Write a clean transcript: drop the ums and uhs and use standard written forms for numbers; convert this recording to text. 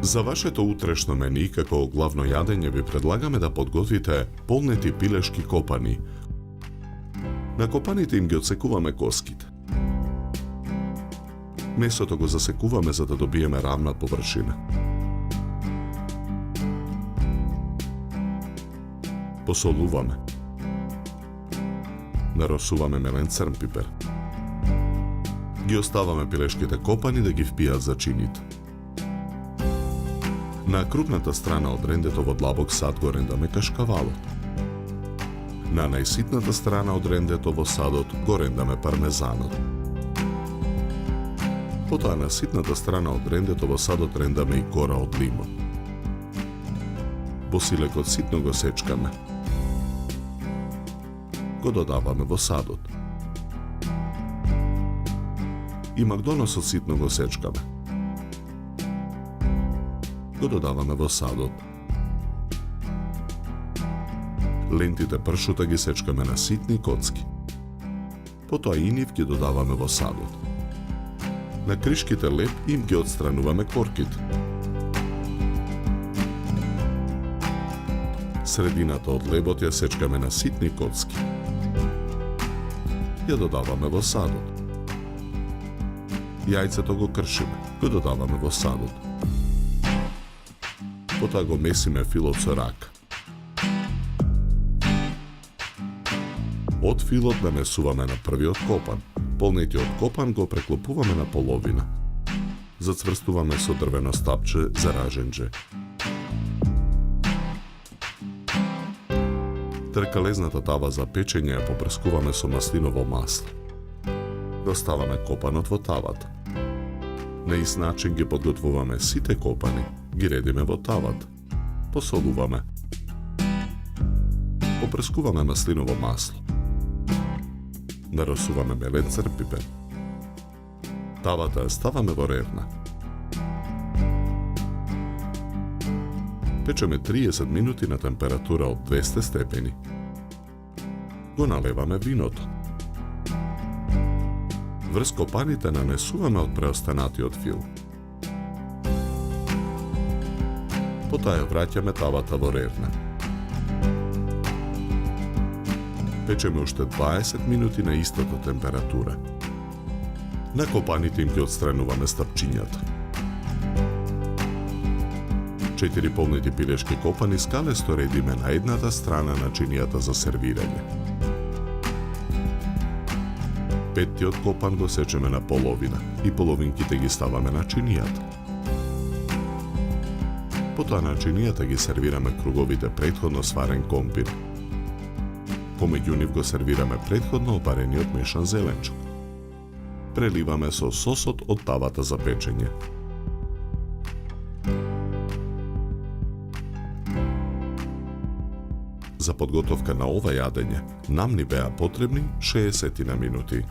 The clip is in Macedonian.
За вашето утрешно мени, како главно јадење, ви предлагаме да подготвите полнети пилешки копани. На копаните им ги отсекуваме коските. Месото го засекуваме за да добиеме равна површина. Посолуваме. Наросуваме мелен црн пипер. Ги оставаме пилешките копани да ги впијат зачините. На крупната страна од рендето во длабок сад го рендаме кашкавалот. На најситната страна од рендето во садот го рендаме пармезанот. Потоа на ситната страна од рендето во садот рендаме и кора од лимон. Босилекот ситно го сечкаме. Го додаваме во садот. И макдоносот ситно го сечкаме. Го додаваме во садот. Лентите пршута ги сечкаме на ситни коцки. Потоа и нив ги додаваме во садот. На кришките леб им ги отстрануваме корките. Средината од лебот ја сечкаме на ситни коцки. Ја додаваме во садот. Јајцето го кршиме, го додаваме во садот. Потоа го месиме филот со рака. Од филот намесуваме на првиот копан. Полнетиот копан го преклопуваме на половина. Зацврстуваме со дрвено стапче за раженџе. Тркалезната тава за печење ја попрскуваме со маслиново масло. Доставаме копанот во тавата. На ист начин ги подготвуваме сите копани, ги редиме во тавата. Посолуваме. Попрскуваме маслиново масло. Наросуваме мелен црн пипер. Тавата ја ставаме во ревна. Печеме 30 минути на температура од 200 степени. Го налеваме виното. Врз копаните нанесуваме од преостанатиот фил. Потоа ја враќаме тавата во ревна. Печеме уште 20 минути на истата температура. На копаните им ги отстрануваме стапчињата. 4 полнети пилешки копани скалесто редиме на едната страна на чинијата за сервирање. Петтиот копан го сечеме на половина и половинките ги ставаме на чинијата. Потоа на чинијата ги сервираме круговите претходно сварен компир. Помеѓу нив го сервираме претходно опарениот мешан зеленчук. Преливаме со сосот од тавата за печење. За подготовка на ова јадење нам ни беа потребни 60 минути.